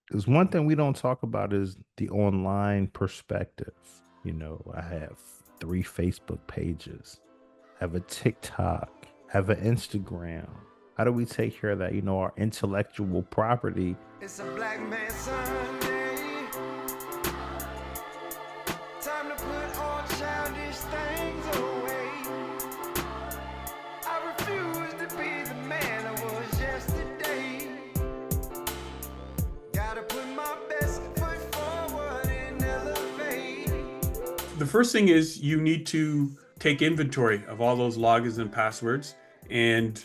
Because one thing we don't talk about is the online perspective. I have 3 Facebook pages, have a TikTok, have an Instagram. How do we take care of that? Our intellectual property. It's a black man Sunday. Time to put all childish things away. I refuse to be the man I was yesterday. Gotta put my best foot forward and elevate. The first thing is you need to take inventory of all those logins and passwords. And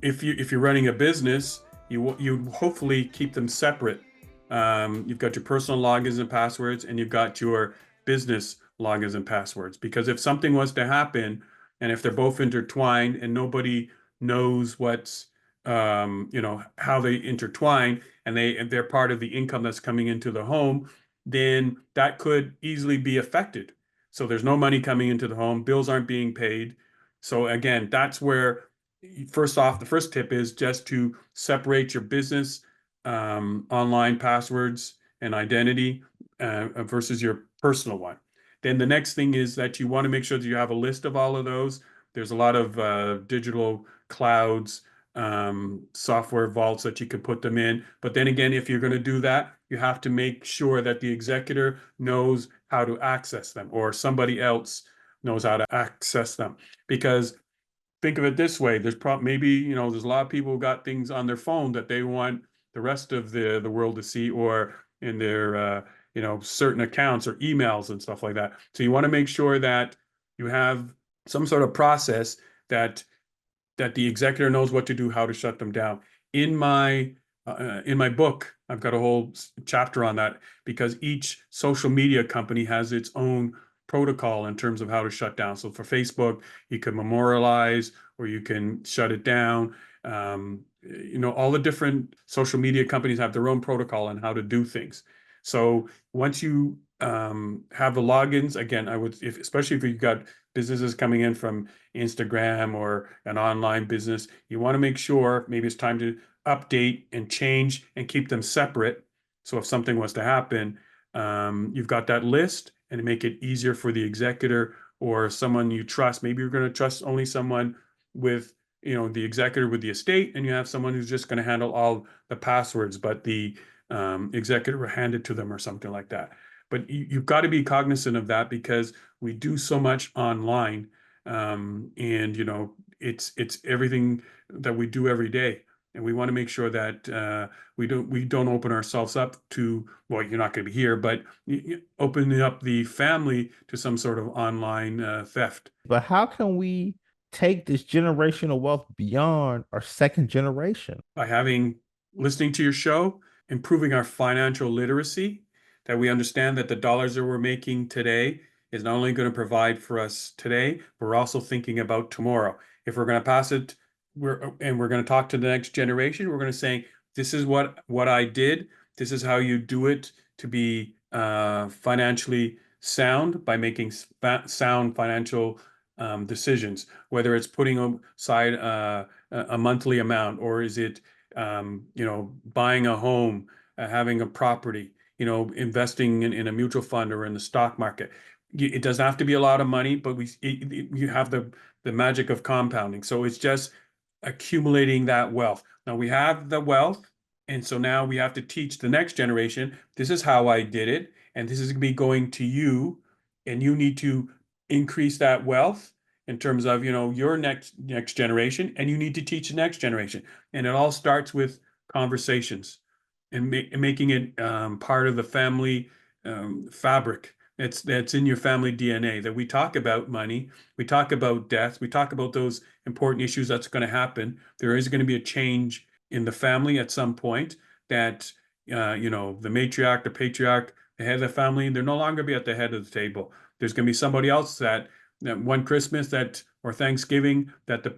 if you're running a business, you hopefully keep them separate. You've got your personal logins and passwords, and you've got your business logins and passwords. Because if something was to happen, and if they're both intertwined, and nobody knows what's how they intertwine, and they're part of the income that's coming into the home, then that could easily be affected. So there's no money coming into the home, bills aren't being paid. So again, that's where, first off, the first tip is just to separate your business online passwords and identity versus your personal one. Then the next thing is that you want to make sure that you have a list of all of those. There's a lot of digital clouds, software vaults that you could put them in. But then again, if you're going to do that, you have to make sure that the executor knows how to access them, or somebody else knows how to access them. Because think of it this way, maybe there's a lot of people who got things on their phone that they want the rest of the world to see, or in their certain accounts or emails and stuff like that. So you want to make sure that you have some sort of process that the executor knows what to do, how to shut them down. In my book, I've got a whole chapter on that, because each social media company has its own protocol in terms of how to shut down. So for Facebook, you can memorialize, or you can shut it down. All the different social media companies have their own protocol on how to do things. So once you have the logins, again, especially if you've got businesses coming in from Instagram or an online business, you want to make sure maybe it's time to update and change and keep them separate. So if something was to happen, you've got that list, and make it easier for the executor or someone you trust. Maybe you're going to trust only someone with, the executor with the estate, and you have someone who's just going to handle all the passwords, but the executor will hand it to them or something like that. But you've got to be cognizant of that, because we do so much online, and it's everything that we do every day, and we want to make sure that we don't open ourselves up to, well, you're not going to be here, but opening up the family to some sort of online theft. But how can we take this generational wealth beyond our second generation? By listening to your show, improving our financial literacy, that we understand that the dollars that we're making today is not only going to provide for us today, but we're also thinking about tomorrow. If we're going to pass it, we're going to talk to the next generation, we're going to say, this is what I did. This is how you do it to be financially sound, by making sound financial decisions, whether it's putting aside a monthly amount, or is it buying a home, having a property, investing in a mutual fund or in the stock market. It doesn't have to be a lot of money, but you have the magic of compounding. So it's just accumulating that wealth. Now we have the wealth, and so now we have to teach the next generation, this is how I did it, and this is going to be going to you, and you need to increase that wealth in terms of your next generation, and you need to teach the next generation. And it all starts with conversations, and making it part of the family fabric. That's in your family DNA, that we talk about money, we talk about death, we talk about those important issues that's going to happen. There is going to be a change in the family at some point, that the matriarch, the patriarch, the head of the family, they're no longer be at the head of the table. There's going to be somebody else that one Christmas or Thanksgiving, that the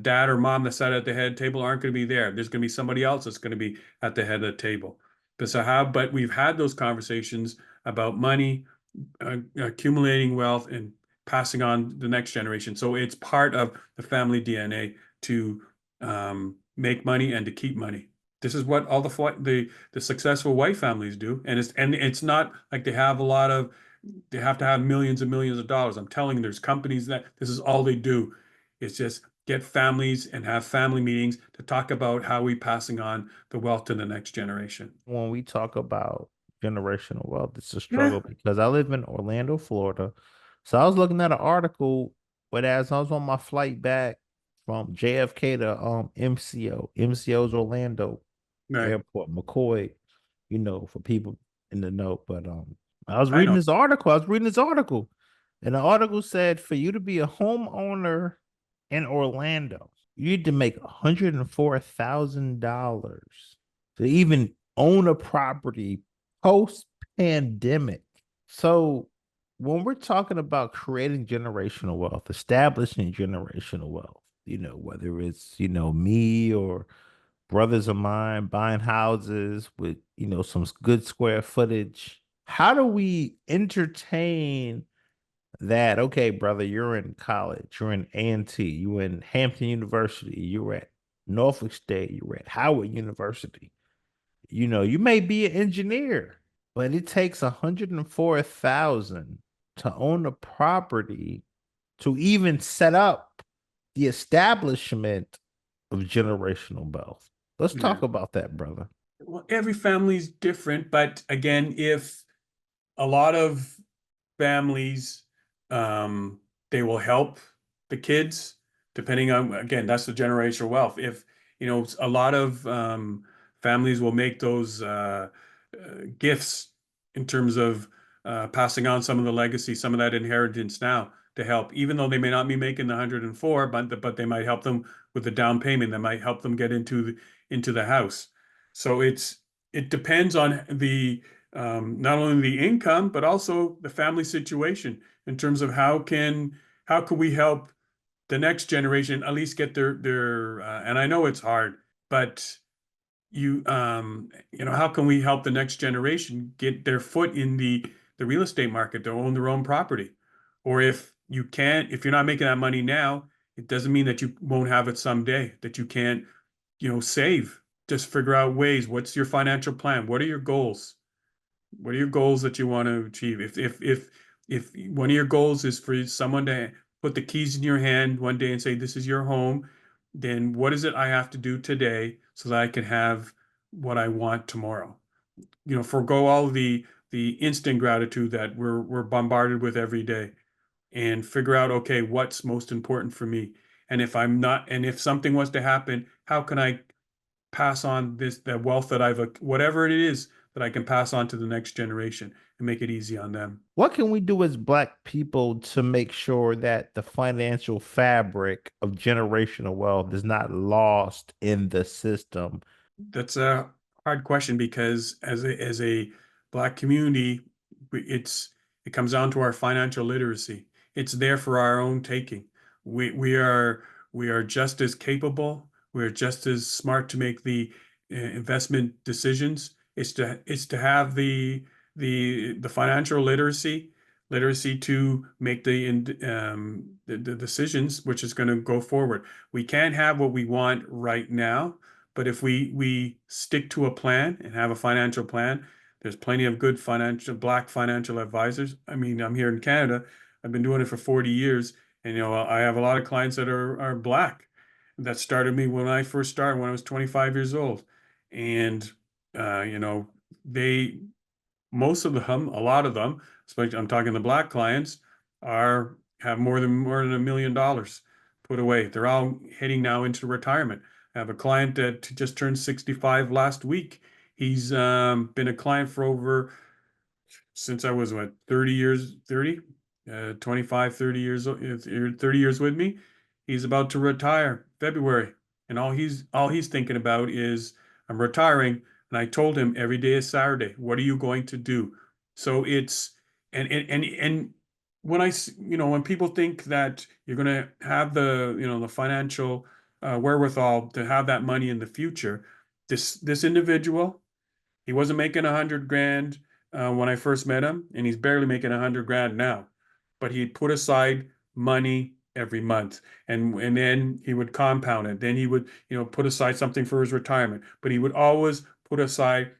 dad or mom that sat at the head table aren't going to be there. There's going to be somebody else that's going to be at the head of the table. But we've had those conversations about money, accumulating wealth, and passing on the next generation. So it's part of the family DNA to make money and to keep money. This is what all the successful white families do, and it's not like they have to have millions and millions of dollars. I'm telling you, there's companies that this is all they do. It's just get families and have family meetings to talk about how we passing on the wealth to the next generation. When we talk about generational wealth, it's a Yeah, struggle because I live in Orlando, Florida. So I was looking at an article, but as I was on my flight back from JFK to MCO's Orlando right. Airport, McCoy, for people in the know. But I was I reading know. this article. And the article said for you to be a homeowner in Orlando, you need to make $104,000 to even own a property post pandemic. So when we're talking about creating generational wealth, establishing generational wealth, whether it's, me or brothers of mine buying houses with, some good square footage, how do we entertain that? Okay, brother, you're in college, you're in A&T, you're in Hampton University, you're at Norfolk State, you're at Howard University. You may be an engineer, but it takes 104,000 to own a property to even set up the establishment of generational wealth. Let's Yeah. talk about that, brother. Well, every family's different, but again, if a lot of families, um, they will help the kids, depending on, again, that's the generational wealth. If, a lot of families will make those gifts in terms of passing on some of the legacy, some of that inheritance now to help, even though they may not be making the 104, but they might help them with the down payment. That might help them get into the house. So it depends on the not only the income but also the family situation in terms of how can we help the next generation at least get their and I know it's hard, but how can we help the next generation get their foot in the real estate market to own their own property? Or if you're not making that money now, it doesn't mean that you won't have it someday, that you can't, save. Just figure out ways. What's your financial plan? What are your goals? What are your goals that you want to achieve? If one of your goals is for someone to put the keys in your hand one day and say, "This is your home," then what is it I have to do today so that I can have what I want tomorrow? Forego all the instant gratitude that we're bombarded with every day, and figure out, okay, what's most important for me. And if something was to happen, how can I pass on that wealth that whatever it is that I can pass on to the next generation and make it easy on them. What can we do as Black people to make sure that the financial fabric of generational wealth is not lost in the system? That's a hard question because as a Black community, it comes down to our financial literacy. It's there for our own taking. We are just as capable. We're just as smart to make the investment decisions. It's to have the financial literacy to make the decisions, which is going to go forward. We can't have what we want right now, but if we stick to a plan and have a financial plan, there's plenty of good Black financial advisors. I mean, I'm here in Canada. I've been doing it for 40 years, and I have a lot of clients that are Black that started me when I first started when I was 25 years old, and they most of them, a lot of them, especially I'm talking the Black clients, have more than $1 million put away. They're all heading now into retirement. I have a client that just turned 65 last week. He's been a client for over since I was 30 years, 25, 30 years, 30 years with me. He's about to retire February. And all he's thinking about is I'm retiring. And I told him every day is Saturday. What are you going to do? So it's and when when people think that you're going to have the financial wherewithal to have that money in the future, this individual, he wasn't making 100 grand when I first met him, and he's barely making 100 grand now. But he put aside money every month, and then he would compound it. Then he would, put aside something for his retirement, but he would always put aside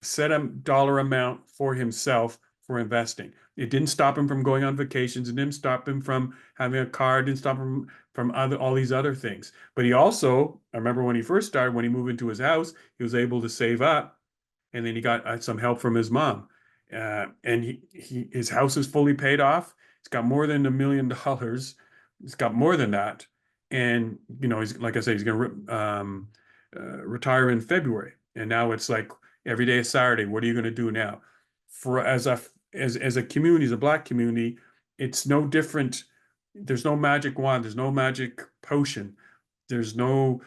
set a dollar amount for himself for investing. It didn't stop him from going on vacations. It didn't stop him from having a car. It didn't stop him from all these other things. But he also, I remember when he first started, when he moved into his house, he was able to save up, and then he got some help from his mom. And his house is fully paid off. He's got more than $1 million. He's got more than that. And, he's, like I said, he's going to retire in February. And now it's like every day is Saturday. What are you going to do now? For as a community, as a Black community, it's no different. There's no magic wand. There's no magic potion. There's no,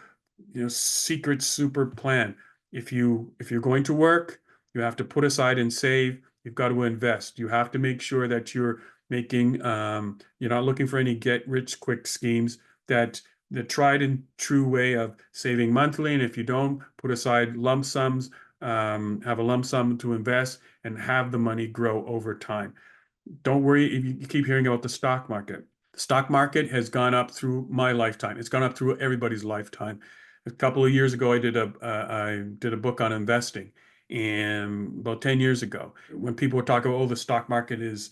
secret super plan. If you're going to work, you have to put aside and save. You've got to invest. You have to make sure that you're making, you're not looking for any get rich quick schemes, that the tried and true way of saving monthly. And if you don't, put aside lump sums, have a lump sum to invest, and have the money grow over time. Don't worry if you keep hearing about the stock market. The stock market has gone up through my lifetime. It's gone up through everybody's lifetime. A couple of years ago, I did a book on investing, and about 10 years ago, when people were talking about, oh, the stock market is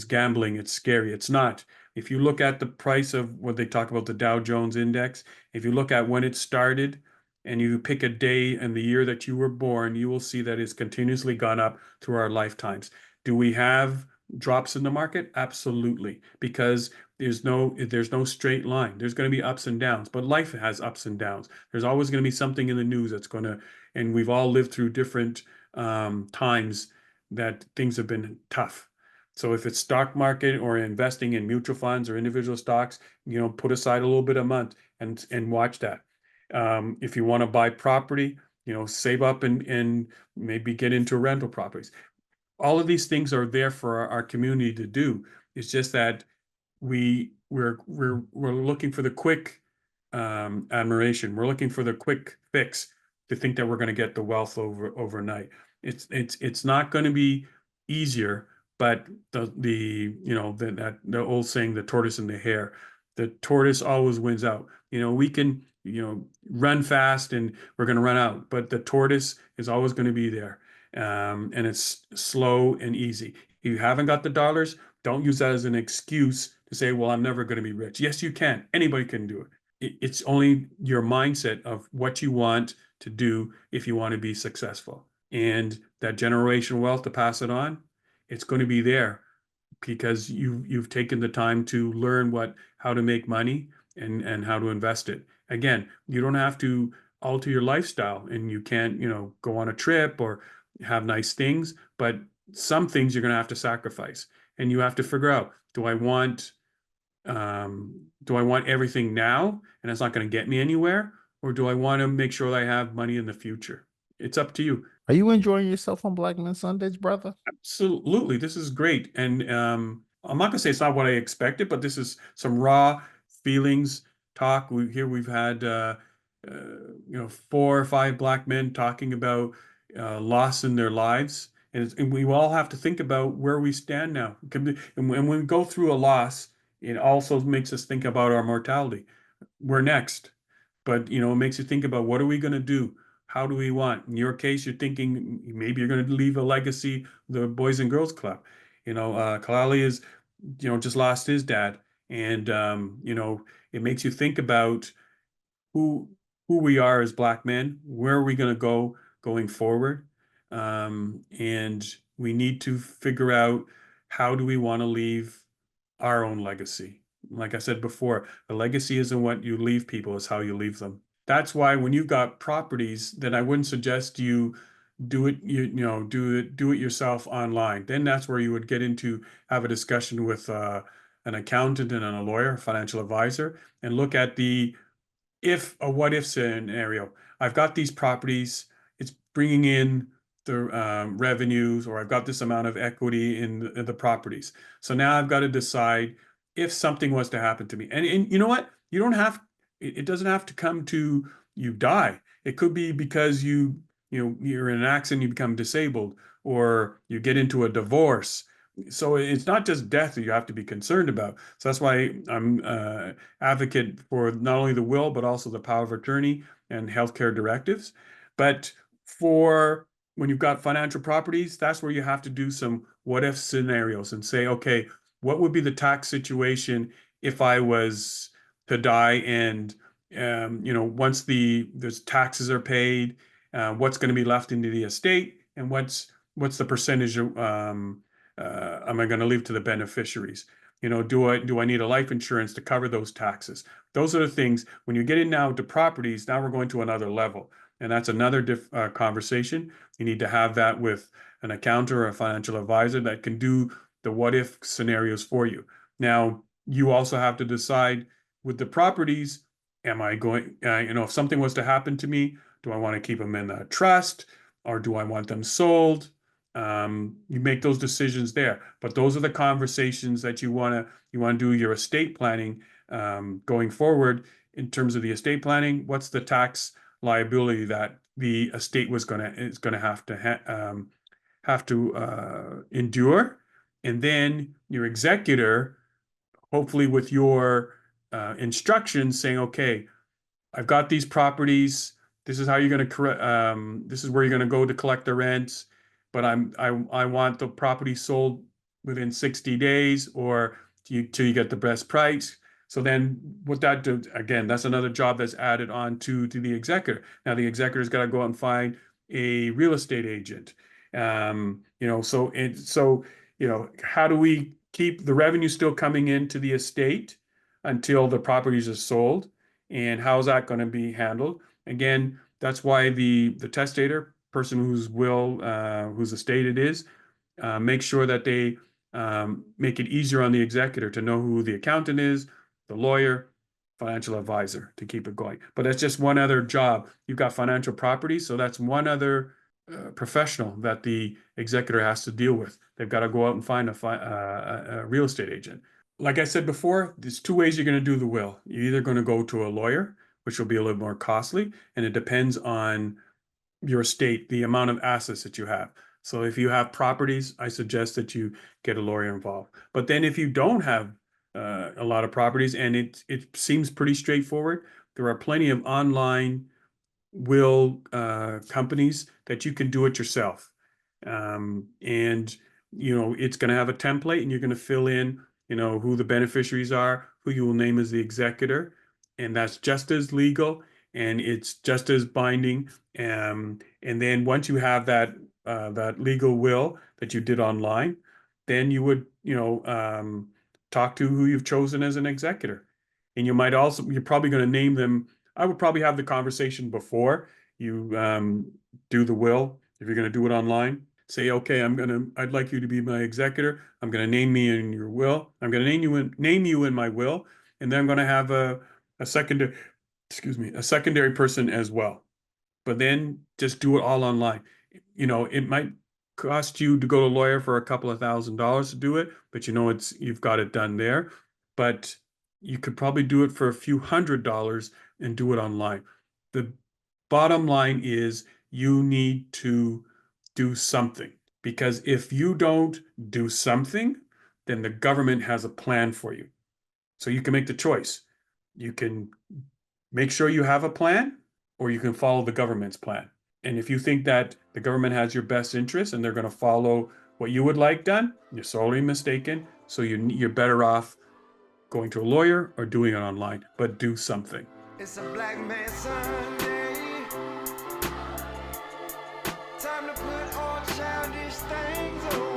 gambling, it's scary. It's not. If you look at the price of what they talk about, the Dow Jones Index, if you look at when it started and you pick a day and the year that you were born, you will see that it's continuously gone up through our lifetimes. Do we have drops in the market? Absolutely, because there's no straight line. There's going to be ups and downs, but life has ups and downs. There's always going to be something in the news that's going to, and we've all lived through different times that things have been tough. So if it's stock market or investing in mutual funds or individual stocks, put aside a little bit a month and watch that. If you want to buy property, save up and maybe get into rental properties. All of these things are there for our community to do. It's just that we're looking for the quick admiration. We're looking for the quick fix to think that we're going to get the wealth overnight. It's not going to be easier, but the old saying, the tortoise and the hare. The tortoise always wins out. We can run fast and we're going to run out, but the tortoise is always going to be there. And it's slow and easy. If you haven't got the dollars, don't use that as an excuse to say, well, I'm never going to be rich. Yes, you can. Anybody can do it. It's only your mindset of what you want to do if you want to be successful. And that generational wealth to pass it on, it's going to be there because you've taken the time to learn how to make money and how to invest it. Again, you don't have to alter your lifestyle, and you can't, go on a trip or have nice things, but some things you're going to have to sacrifice, and you have to figure out, do I want everything now and it's not going to get me anywhere, or do I want to make sure that I have money in the future? It's up to you. Are you enjoying yourself on Black Men Sundays, brother? Absolutely. This is great. And I'm not going to say it's not what I expected, but this is some raw feelings talk. We've had 4 or 5 Black men talking about loss in their lives. And we all have to think about where we stand now. And when we go through a loss, it also makes us think about our mortality. We're next. But, it makes you think about, what are we going to do? How do we want? In your case, you're thinking maybe you're going to leave a legacy, the Boys and Girls Club. Kalali is, just lost his dad. And, it makes you think about who we are as Black men, where are we going to go going forward? And we need to figure out, how do we want to leave our own legacy? Like I said before, the legacy isn't what you leave people, it's how you leave them. That's why when you've got properties, then I wouldn't suggest you do it, do it yourself online. Then that's where you would have a discussion with an accountant and a lawyer, a financial advisor, and look at a what if scenario. I've got these properties, it's bringing in the revenues, or I've got this amount of equity in the properties. So now I've got to decide if something was to happen to me. And you know what? It doesn't have to come to you die. It could be because you're in an accident, you become disabled, or you get into a divorce, So it's not just death that you have to be concerned about. So that's why I'm advocate for not only the will, but also the power of attorney and healthcare directives. But for when you've got financial properties, that's where you have to do some what if scenarios and say, okay, what would be the tax situation if I was to die and once the taxes are paid, what's going to be left into the estate, and what's the percentage of, am I going to leave to the beneficiaries? Do I need a life insurance to cover those taxes? Those are the things. When you get in now to properties, now we're going to another level, and that's another conversation. You need to have that with an accountant or a financial advisor that can do the what if scenarios for you. Now, you also have to decide with the properties, am I going, if something was to happen to me, do I want to keep them in a trust or do I want them sold? You make those decisions there, but those are the conversations that you want to do your estate planning going forward. In terms of the estate planning, what's the tax liability that the estate is going to have to endure, and then your executor, hopefully with your instructions saying, okay, I've got these properties. This is how you're going to this is where you're going to go to collect the rents, but I want the property sold within 60 days or till you get the best price. So then what that do, again, that's another job that's added on to the executor. Now the executor's got to go out and find a real estate agent. How do we keep the revenue still coming into the estate until the properties are sold? And how's that going to be handled? Again, that's why the testator, person whose estate it is, make sure that they make it easier on the executor to know who the accountant is, the lawyer, financial advisor to keep it going. But that's just one other job. You've got financial properties, so that's one other professional that the executor has to deal with. They've got to go out and find a real estate agent. Like I said before, there's two ways you're going to do the will. You're either going to go to a lawyer, which will be a little more costly, and it depends on your estate, the amount of assets that you have. So if you have properties, I suggest that you get a lawyer involved. But then if you don't have a lot of properties and it seems pretty straightforward, there are plenty of online will companies that you can do it yourself. And it's going to have a template, and you're going to fill in who the beneficiaries are, who you will name as the executor, and that's just as legal and it's just as binding. And then once you have that legal will that you did online, then you would talk to who you've chosen as an executor, and you're probably going to name them. I would probably have the conversation before you do the will. If you're going to do it online, say, okay, I'd like you to be my executor. I'm going to name me in your will. I'm going to name you in my will. And then I'm going to have a secondary person as well. But then just do it all online. It might cost you to go to a lawyer for a couple of $1,000s to do it, but you've got it done there. But you could probably do it for a few $100s and do it online. The bottom line is you need to do something, because if you don't do something, then the government has a plan for you. So you can make the choice. You can make sure you have a plan, or you can follow the government's plan. And if you think that the government has your best interest and they're going to follow what you would like done, you're sorely mistaken. So you're better off going to a lawyer or doing it online, but do something. It's a Black Man Sunday. Time to put all childish things away.